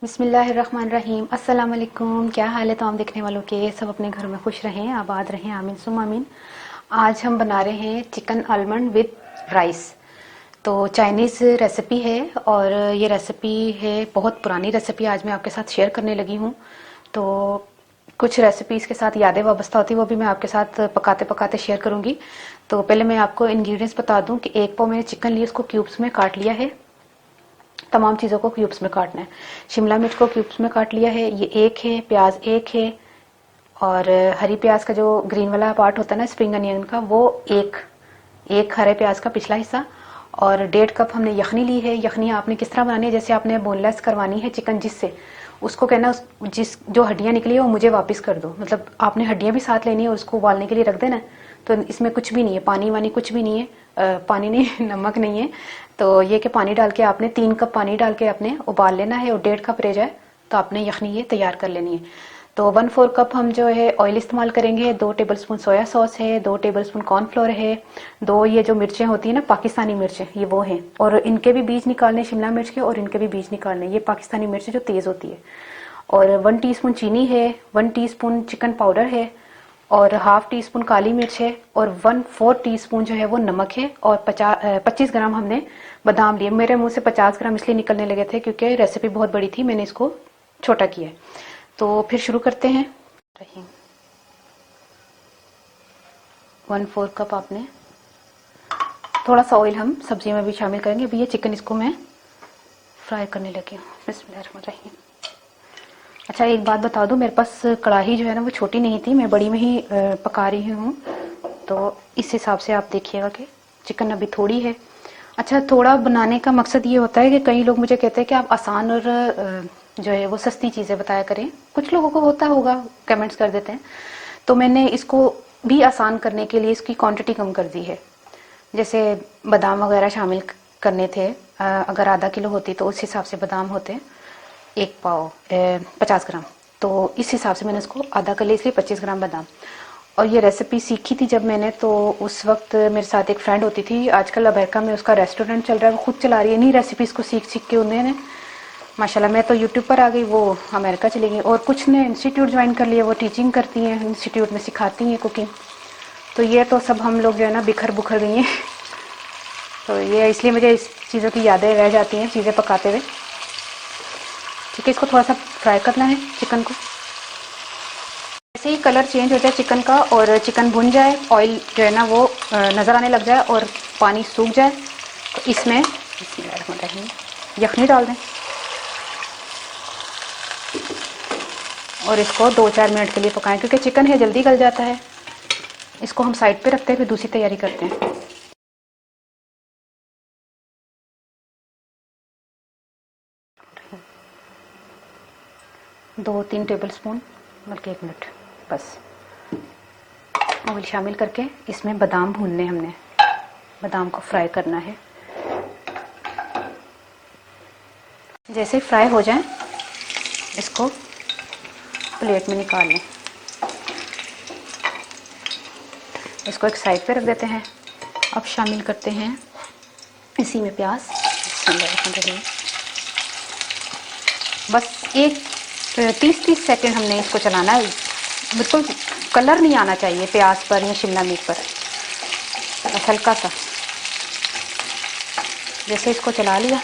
बिस्मिल्लाहिर्रहमानिर्रहीम। अस्सलाम वालेकुम। क्या हाल है तमाम देखने वालों के? सब अपने घर में खुश रहें, आबाद रहें, आमीन सुम आमीन। आज हम बना रहे हैं चिकन आलमंड विद राइस। तो चाइनीज़ रेसिपी है और ये रेसिपी है बहुत पुरानी रेसिपी, आज मैं आपके साथ शेयर करने लगी हूँ। तो कुछ रेसिपीज़ के साथ यादें वाबस्ता होती है, वो भी मैं आपके साथ पकाते पकाते शेयर करूँगी। तो पहले मैं आपको इंग्रेडिएंट्स बता दूँ कि 1 पाव मैंने चिकन लिया, उसको क्यूब्स में काट लिया है। तमाम चीज़ों को क्यूब्स में काटना है। शिमला मिर्च को क्यूब्स में काट लिया है, ये 1 है, प्याज 1 है और हरी प्याज का जो ग्रीन वाला पार्ट होता है ना स्प्रिंग अनियन का, वो एक हरे प्याज का पिछला हिस्सा। और 1.5 कप हमने यखनी ली है। यखनी आपने किस तरह बनानी है, जैसे आपने बोनलेस करवानी है चिकन जिससे, उसको कहना जिस जो हड्डियां निकली है वो मुझे वापस कर दो। मतलब आपने हड्डियां भी साथ लेनी है और उसको उबालने के लिए रख देना। तो इसमें कुछ भी नहीं है, पानी वानी कुछ भी नहीं है, पानी नहीं नमक नहीं है। तो ये कि पानी डाल के आपने 3 कप पानी डाल के आपने उबाल लेना है और 1.5 कप रह जाए तो आपने यखनी ये तैयार कर लेनी है। तो 1/4 कप हम जो है ऑयल इस्तेमाल करेंगे, 2 टेबलस्पून सोया सॉस है, 2 टेबलस्पून कॉर्नफ्लोर है, 2 ये जो मिर्चें होती है ना पाकिस्तानी मिर्चें, ये वो हैं। और इनके भी बीज निकालने शिमला मिर्च के, और इनके भी बीज निकालने, ये पाकिस्तानी मिर्च जो तेज होती है। और 1 टीस्पून चीनी है, 1 टीस्पून चिकन पाउडर है और हाफ टी स्पून काली मिर्च है और 1/4 टीस्पून जो है वो नमक है। और 25 ग्राम हमने बादाम लिए। मेरे मुंह से 50 ग्राम इसलिए निकलने लगे थे क्योंकि रेसिपी बहुत बड़ी थी, मैंने इसको छोटा किया है। तो फिर शुरू करते हैं। 1/4 कप आपने, थोड़ा सा ऑयल हम सब्जी में भी शामिल करेंगे। अभी ये चिकन इसको मैं फ्राई करने लगी हूँ। बिस्मिल्लाहिर्रहमानिर्रहीम। अच्छा एक बात बता दूं, मेरे पास कढ़ाई जो है ना वो छोटी नहीं थी, मैं बड़ी में ही पका रही हूँ। तो इस हिसाब से आप देखिएगा कि चिकन अभी थोड़ी है। अच्छा, थोड़ा बनाने का मकसद ये होता है कि कई लोग मुझे कहते हैं कि आप आसान और जो है वो सस्ती चीज़ें बताया करें। कुछ लोगों को होता होगा, कमेंट्स कर देते हैं। तो मैंने इसको भी आसान करने के लिए इसकी क्वांटिटी कम कर दी है। जैसे बादाम वगैरह शामिल करने थे, अगर आधा किलो होती तो उस हिसाब से बादाम होते 1 पाव 50 ग्राम। तो इस हिसाब से मैंने इसको आधा कर लिया, इसलिए 25 ग्राम बादाम। और ये रेसिपी सीखी थी जब मैंने, तो उस वक्त मेरे साथ एक फ्रेंड होती थी, आजकल अमेरिका में उसका रेस्टोरेंट चल रहा है, वो खुद चला रही है। इन्हीं रेसिपीज़ को सीख सीख के उन्होंने माशाल्लाह, मैं तो यूट्यूब पर आ गई, वो अमेरिका चली गई। और कुछ ने इंस्टीट्यूट ज्वाइन कर लिया, वो टीचिंग करती हैं, इंस्टीट्यूट में सिखाती हैं कुकिंग। तो ये तो सब हम लोग जो है ना बिखर बुखर गई हैं। तो ये इसलिए मुझे इस चीज़ों की यादें रह जाती हैं चीज़ें पकाते हुए। ठीक है, इसको थोड़ा सा फ्राई करना है चिकन को। जैसे ही कलर चेंज हो जाए चिकन का और चिकन भुन जाए, ऑयल जो है ना वो नज़र आने लग जाए और पानी सूख जाए, तो इसमें यखनी डाल दें और इसको 2-4 मिनट के लिए पकाएं, क्योंकि चिकन है जल्दी गल जाता है। इसको हम साइड पे रखते हैं, फिर दूसरी तैयारी करते हैं। 2-3 टेबल स्पून, बल्कि 1 मिनट बस, ऑयल शामिल करके इसमें बादाम भूनने, हमने बादाम को फ्राई करना है। जैसे फ्राई हो जाए इसको प्लेट में निकाल लें। इसको एक साइड पे रख देते हैं। अब शामिल करते हैं इसी में प्याज। बस एक 30-30 सेकंड हमने इसको चलाना है। बिल्कुल कलर नहीं आना चाहिए प्याज पर या शिमला मिर्च पर, बस हल्का सा। जैसे इसको चला लिया,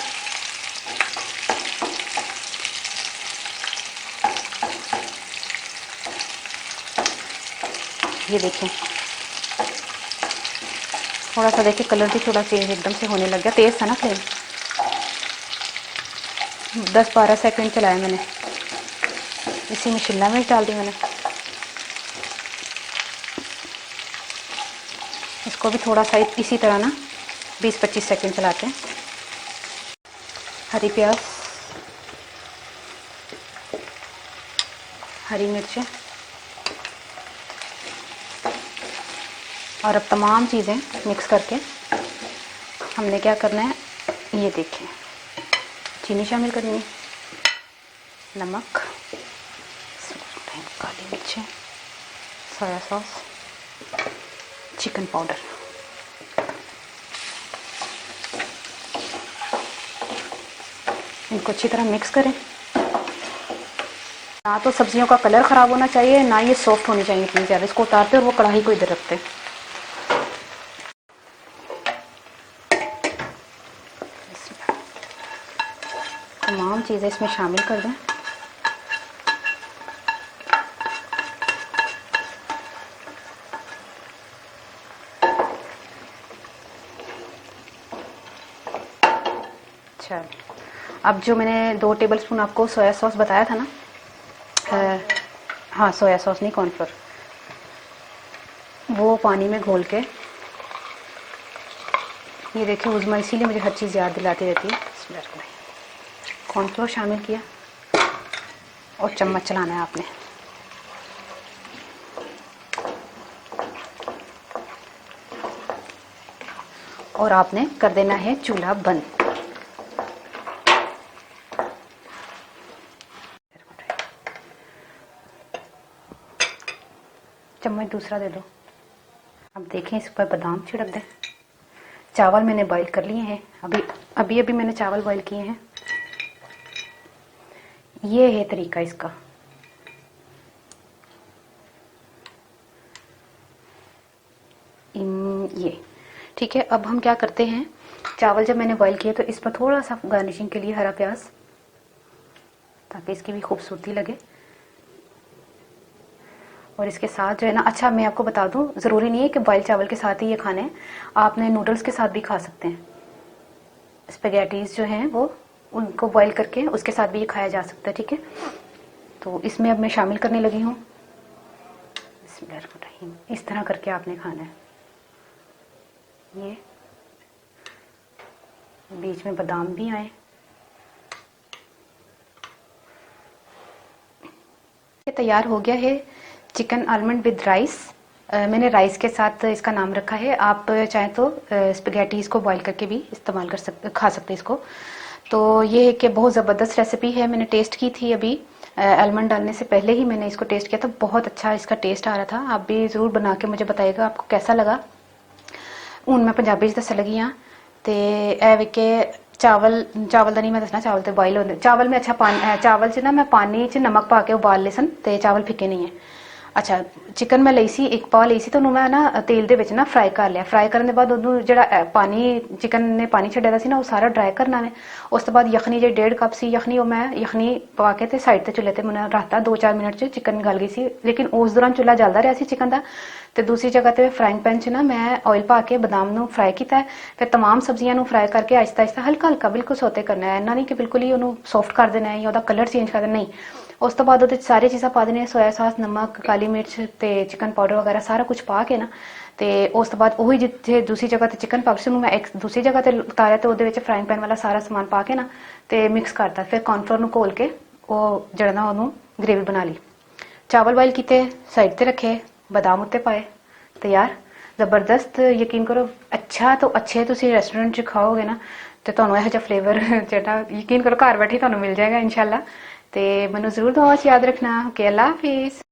ये देखें थोड़ा सा, देखिए कलर भी थोड़ा चेंज एकदम से होने लग गया। तेज़ था ना फ्लेम। 10-12 सेकंड चलाया मैंने। इसी में शिमला मिर्च डाल दी मैंने। इसको भी थोड़ा सा इसी तरह ना 20-25 सेकंड चलाते हैं। हरी प्याज, हरी मिर्चें, और अब तमाम चीज़ें मिक्स करके हमने क्या करना है, ये देखें, चीनी शामिल करनी है, नमक, काली मिर्चें, सोया सॉस, चिकन पाउडर। इनको अच्छी तरह मिक्स करें। ना तो सब्जियों का कलर ख़राब होना चाहिए, ना ये सॉफ्ट होनी चाहिए इतनी ज़्यादा। इसको उतारते और वो कढ़ाई को इधर रखते। तमाम चीज़ें इसमें शामिल कर दें। अच्छा, अब जो मैंने 2 टेबलस्पून आपको सोया सॉस बताया था ना, हाँ सोया सॉस नहीं, कॉर्नफ्लोर, वो पानी में घोल के, ये देखिए उज़मा इसीलिए मुझे हर चीज़ याद दिलाती रहती है। कॉर्नफ्लोर शामिल किया और चम्मच चलाना है आपने। और आपने कर देना है चूल्हा बंद। चम्मच दूसरा दे दो। अब देखें, इस पर बादाम छिड़क दें। चावल मैंने बॉईल कर लिए हैं, अभी मैंने चावल बॉईल किए हैं। ये है तरीका इसका। ये ठीक है। अब हम क्या करते हैं, चावल जब मैंने बॉईल किए तो इस पर थोड़ा सा गार्निशिंग के लिए हरा प्याज, ताकि इसकी भी खूबसूरती लगे। और इसके साथ जो है ना, अच्छा मैं आपको बता दूं, ज़रूरी नहीं है कि बॉयल चावल के साथ ही ये खाने हैं, आपने नूडल्स के साथ भी खा सकते हैं। स्पेगेटीज जो हैं वो, उनको बॉईल करके उसके साथ भी ये खाया जा सकता है। ठीक है, तो इसमें अब मैं शामिल करने लगी हूँ। इस तरह करके आपने खाना है। ये बीच में बादाम भी आए। ये तैयार हो गया है चिकन आलमंड विद राइस। मैंने राइस के साथ इसका नाम रखा है। आप चाहें तो स्पेगेटीज को बॉईल करके भी इस्तेमाल खा सकते हैं इसको। तो ये है कि बहुत ज़बरदस्त रेसिपी है। मैंने टेस्ट की थी अभी, आलमंड डालने से पहले ही मैंने इसको टेस्ट किया था। बहुत अच्छा इसका टेस्ट आ रहा था। आप भी ज़रूर बना के मुझे बताइएगा आपको कैसा लगा। हूँ मैं पंजाबी च दस्सन लगी हाँ। तो ए वे के चावल चावल का नहीं मैं दसना, चावल तो बॉयल होते। चावल में अच्छा पानी, चावल च ना मैं पानी च नमक पा के उबाल ले सन, तो चावल फिक्के नहीं है। अच्छा, चिकन मैं ਲਈ ਸੀ, एक पाव ਲਈ ਸੀ, तो मैं ना तेल ਦੇ ਵਿੱਚ ना फ्राई कर लिया। फ्राई करने के बाद ਉਹਨੂੰ ਜਿਹੜਾ ਪਾਣੀ चिकन ने पानी ਛੱਡਿਆ ਸੀ ਨਾ, ਉਹ ਸਾਰਾ ਡਰਾਈ ਕਰਨਾ ਨੇ। ਉਸ ਤੋਂ ਬਾਅਦ ਯਖਨੀ ਜਿਹੜੀ 1.5 ਕੱਪ ਸੀ ਯਖਨੀ, ਉਹ ਮੈਂ ਯਖਨੀ ਪਾ ਕੇ ਤੇ ਸਾਈਡ ਤੇ ਚੁੱਲ੍ਹੇ ਤੇ ਮੈਂ ਰੱਖਤਾ। 2-4 ਮਿੰਟ ਚ चिकन गल गई ਸੀ, लेकिन उस दौरान चुੱਲ੍ਹਾ जलता रहा ਸੀ चिकन ਦਾ। ਤੇ दूसरी जगह ਤੇ फ्राइंग पैन ਚ ना मैं ऑयल पा के बादाम ਨੂੰ फ्राई ਕੀਤਾ है। फिर तमाम सब्जियां ਨੂੰ फ्राई करके आहिस्ता आहिस्ता हल्का हल्का बिल्कुल सौते करना है। इन्ना नहीं कि बिल्कुल ही ਉਹਨੂੰ सॉफ्ट कर देना है या ਉਹਦਾ कलर चेंज कर देना, नहीं। उस तो बाद सारी चीज़ा पा देने, सोया सॉस, नमक, काली मिर्च ते चिकन पाउडर वगैरह सारा कुछ पा के ना, तो उस तो बाद वही जिथे दूसरी जगह ते चिकन पक्स मैं एक दूसरी जगह ते उतारिया, तो वो फ्राइंग पैन वाला सारा समान पा के ना तो मिक्स करता। फिर कॉर्नफ्लोर घोल के वो जड़ा ना उन्होंने ग्रेवी बना ली। चावल बॉयल किए, साइड ते रखे, बादाम उत्ते पाए, तैयार। जबरदस्त, यकीन करो अच्छा तो अच्छे तुम रेस्टोरेंट च खाओगे ना तो तुम्हें यह फ्लेवर जो यकीन करो घर बैठे तुम्हें मिल जाएगा इंशाल्लाह। तो मैनू जरूर दुआ याद रखना। ओके, अल्लाह हाफिज़।